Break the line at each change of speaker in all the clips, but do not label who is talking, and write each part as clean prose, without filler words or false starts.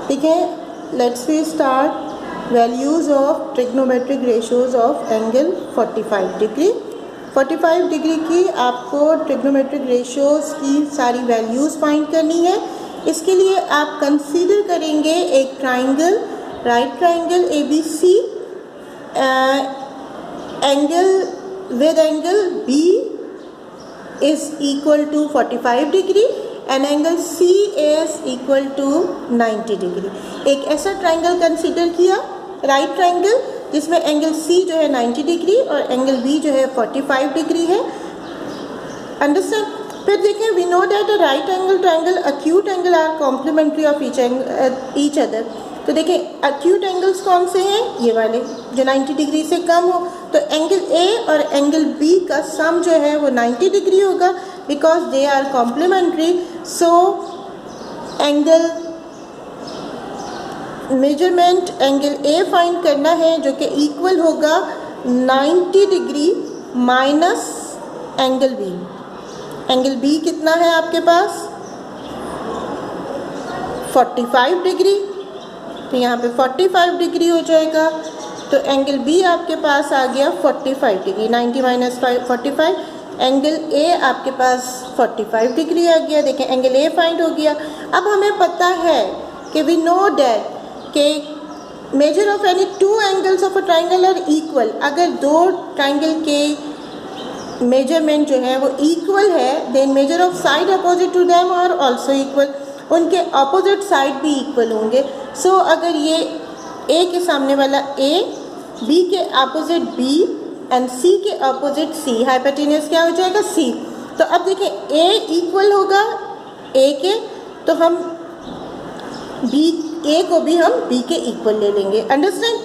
ठीक है, let's we start values of trigonometric ratios of angle 45 degree. 45 degree की आपको ट्रिग्नोमेट्रिक रेशियोज़ की सारी वैल्यूज़ फाइंड करनी है। इसके लिए आप कंसीडर करेंगे एक triangle, right triangle ABC, angle with angle B is equal to 45 degree and angle C is equal to 90 degree. एक ऐसा ट्राइंगल कंसीडर किया, राइट ट्राइंगल, जिसमें एंगल C जो है 90 डिग्री और एंगल B जो है 45 डिग्री है। अंडरस्टैंड? फिर देखें, we know that a right angle triangle, acute angle are complementary of each other. तो देखें, एक्यूट एंगल्स कौन से हैं? ये वाले जो 90 डिग्री से कम हो। तो एंगल A और एंगल B का सम जो है वो 90 डिग्री होगा, because they are complementary. So angle measurement angle A find करना है, जो कि इक्वल होगा 90 degree minus angle B। Angle B कितना है आपके पास? 45 डिग्री। तो यहाँ पे 45 डिग्री हो जाएगा। तो एंगल B आपके पास आ गया 45 डिग्री, 90 माइनस 45। एंगल A आपके पास 45 डिग्री आ गया। देखें, एंगल A फाइंड हो गया। अब हमें पता है कि वी नो डैट के measure of any two angles of a triangle are equal. अगर दो ट्राइंगल के मेजरमेंट जो है वो इक्वल है, then measure of side opposite to them are also equal. उनके अपोजिट साइड भी इक्वल होंगे। सो अगर ये A के सामने वाला A, B के अपोजिट B एंड C के अपोजिट C, हाइपोटेन्यूस क्या हो जाएगा? C। तो अब देखें, A इक्वल होगा A के, तो हम A को भी हम B के इक्वल ले लेंगे। अंडरस्टैंड?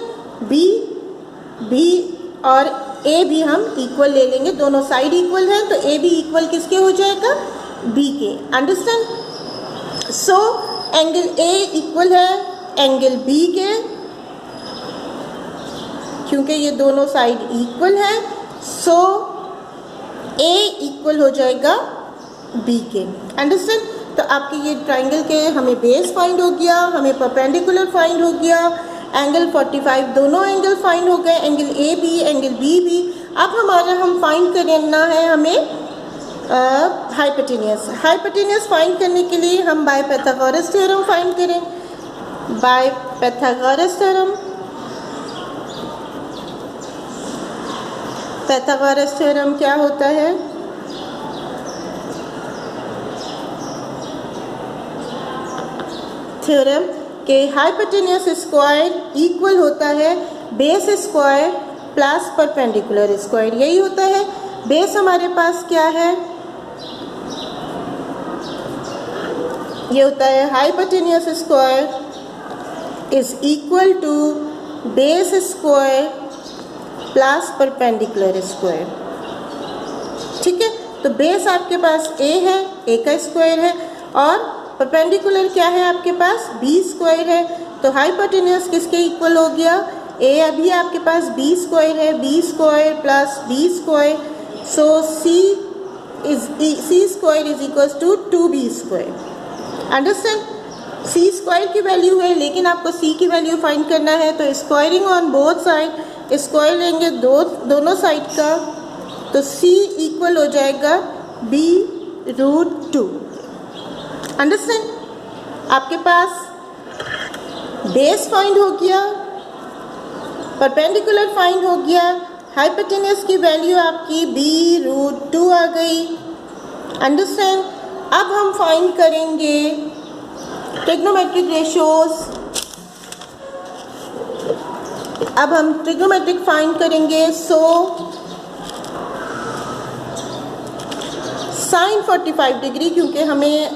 B और A भी हम इक्वल ले लेंगे, दोनों साइड इक्वल हैं, तो A भी इक्वल किसके हो जाएगा? B के। Understand? So angle A equal है एंगल B के, क्योंकि ये दोनों साइड इक्वल हैं। सो A इक्वल हो जाएगा B के। अंडरस्टैंड? तो आपके ये ट्राइंगल के हमें बेस फाइंड हो गया, हमें परपेंडिकुलर फाइंड हो गया, एंगल 45 दोनों एंगल फाइंड हो गए, एंगल A भी एंगल B भी। अब हम फाइंड करना है हमें हाइपोटेन्यूस। हाइपोटेन्यूस फाइंड करने के लिए हम बाय पाइथागोरस थ्योरम फाइंड करें। By Pythagoras theorem, Pythagoras theorem क्या होता है? थ्योरम के हाइपोटेन्यूस स्क्वायर इक्वल होता है base square plus perpendicular square. यही होता है। बेस हमारे पास क्या है? ये होता है hypotenuse square is equal to base square plus perpendicular square. ठीक है, तो बेस आपके पास A है, A का स्क्वायर है, और परपेंडिकुलर क्या है आपके पास? B स्क्वायर है। तो हाइपोटेन्यूस किसके इक्वल हो गया? A अभी आपके पास B स्क्वायर है, B square plus B square. So C square is equal to 2B square. Understand? C square की वैल्यू है, लेकिन आपको C की वैल्यू फाइंड करना है, तो squaring on both side, square लेंगे दोनों साइड का, तो C इक्वल हो जाएगा B√2। अंडरस्टैंड? आपके पास बेस फाइंड हो गया, परपेंडिकुलर फाइंड हो गया, हाइपोटेन्यूस की वैल्यू आपकी B√2 आ गई। अंडरस्टैंड? अब हम फाइंड करेंगे ट्रिग्नोमेट्रिक रेशियोज। अब हम ट्रिग्नोमेट्रिक फाइंड करेंगे। सो साइन 45 डिग्री, क्योंकि हमें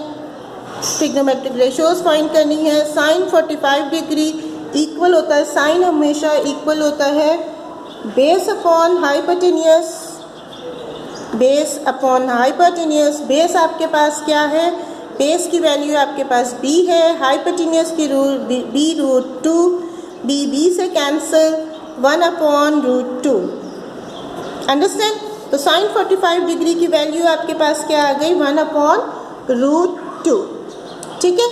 ट्रिग्नोमेट्रिक रेशियोज फाइंड करनी है। साइन 45 डिग्री इक्वल होता है, साइन हमेशा इक्वल होता है base upon hypotenuse, base upon hypotenuse. Base आपके पास क्या है? बेस की वैल्यू आपके पास B है, हाइपोटेन्यूस की B√2, B से कैंसिल, 1/√2। अंडरस्टैंड? तो साइन 45 डिग्री की वैल्यू आपके पास क्या आ गई? 1/√2। ठीक है,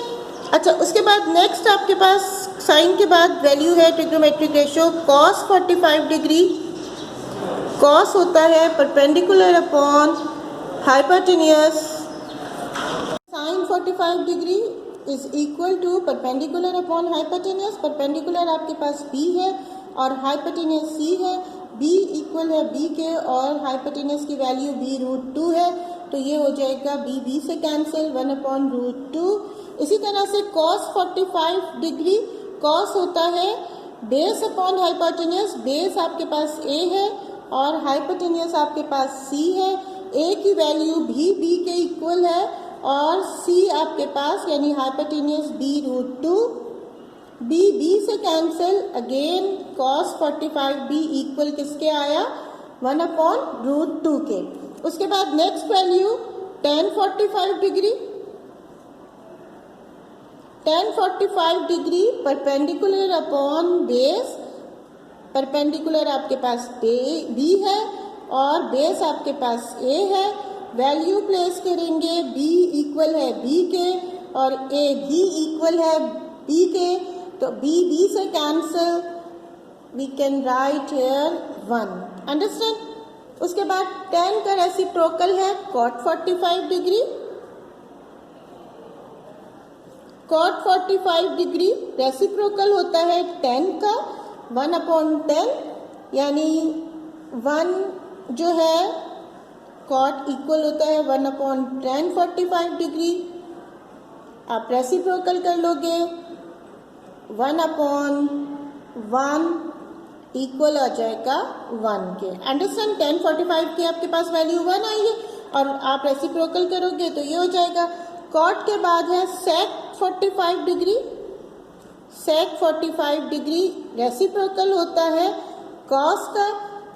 अच्छा, उसके बाद नेक्स्ट आपके पास साइन के बाद वैल्यू है trigonometric ratio cos 45 degree. cos होता है perpendicular upon hypotenuse. Sine 45 degree is equal to perpendicular upon hypotenuse. Perpendicular आपके पास b है और हाइपोटेन्यूज c है। b इक्वल है b के और हाइपोटेन्यूज की वैल्यू b√2 है, तो ये हो जाएगा b से कैंसिल 1/√2। इसी तरह से cos 45 डिग्री, cos होता है बेस अपॉन हाइपोटेन्यूज। बेस आपके पास a है और हाइपोटेन्यूज आपके पास c है। a की वैल्यू भी b के इक्वल है और c आपके पास यानी हाइपोटेन्यूज b√2। b से cancel, again cos 45 b equal किसके आया 1/√2 के। उसके बाद next value tan 45 degree. tan 45 degree perpendicular upon base. Perpendicular आपके पास b है और बेस आपके पास a है। वैल्यू प्लेस करेंगे, b इक्वल है b के और a भी इक्वल है b के, तो b से cancel, we can write here 1। Understand. उसके बाद tan का रेसिप्रोकल है cot 45 degree. cot 45 degree reciprocal होता है tan का 1/10, यानी 1 जो है cot इक्वल होता है 1/tan 45 डिग्री। आप रेसिप्रोकल कर लोगे 1/1 इक्वल आ जाएगा 1 के। अंडरस्टैंड। tan 45 की आपके पास वैल्यू 1 आई है और आप रेसिप्रोकल करोगे तो ये हो जाएगा। cot के बाद है sec 45 degree. sec 45 degree reciprocal होता है cos का।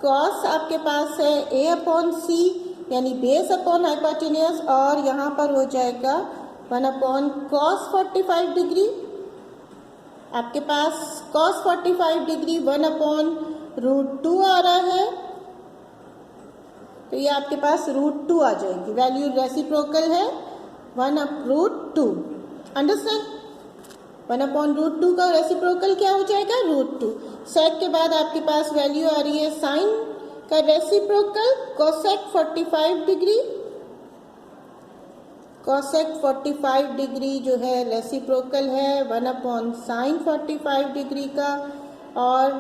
cos आपके पास है a/c यानी बेस अपॉन हाइपोटेन्यूज और यहाँ पर हो जाएगा 1/cos 45 डिग्री। आपके पास cos 45 डिग्री 1/√2 आ रहा है, तो ये आपके पास √2 आ जाएगी। वैल्यू रेसिप्रोकल है 1/√2। अंडरस्टैंड। 1/√2 का रेसिप्रोकल क्या हो जाएगा √2। सेक के बाद आपके पास वैल्यू आ रही है साइन का reciprocal cosec 45 degree. cosec 45 degree जो है रेसिप्रोकल है 1/sin 45 डिग्री का और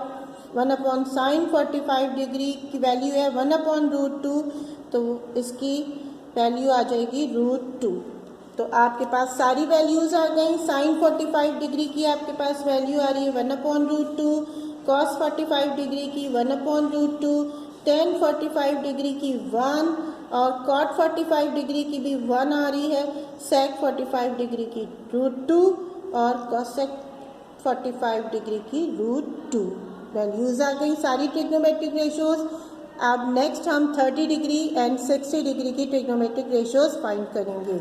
1/sin 45 डिग्री की वैल्यू है 1/√2, तो इसकी वैल्यू आ जाएगी √2। तो आपके पास सारी वैल्यूज आ गई। sin 45 डिग्री की आपके पास वैल्यू आ रही है 1/√2, cos 45 डिग्री की 1/√2, tan 45 डिग्री की 1 और cot 45 डिग्री की भी 1 आ रही है, sec 45 डिग्री की √2 और cosec 45 डिग्री की √2। वैल्यूज आ गई सारी ट्रिग्नोमेट्रिक रेशियोज। अब नेक्स्ट हम 30 डिग्री एंड 60 डिग्री की ट्रिग्नोमेट्रिक रेशियोज फाइंड करेंगे।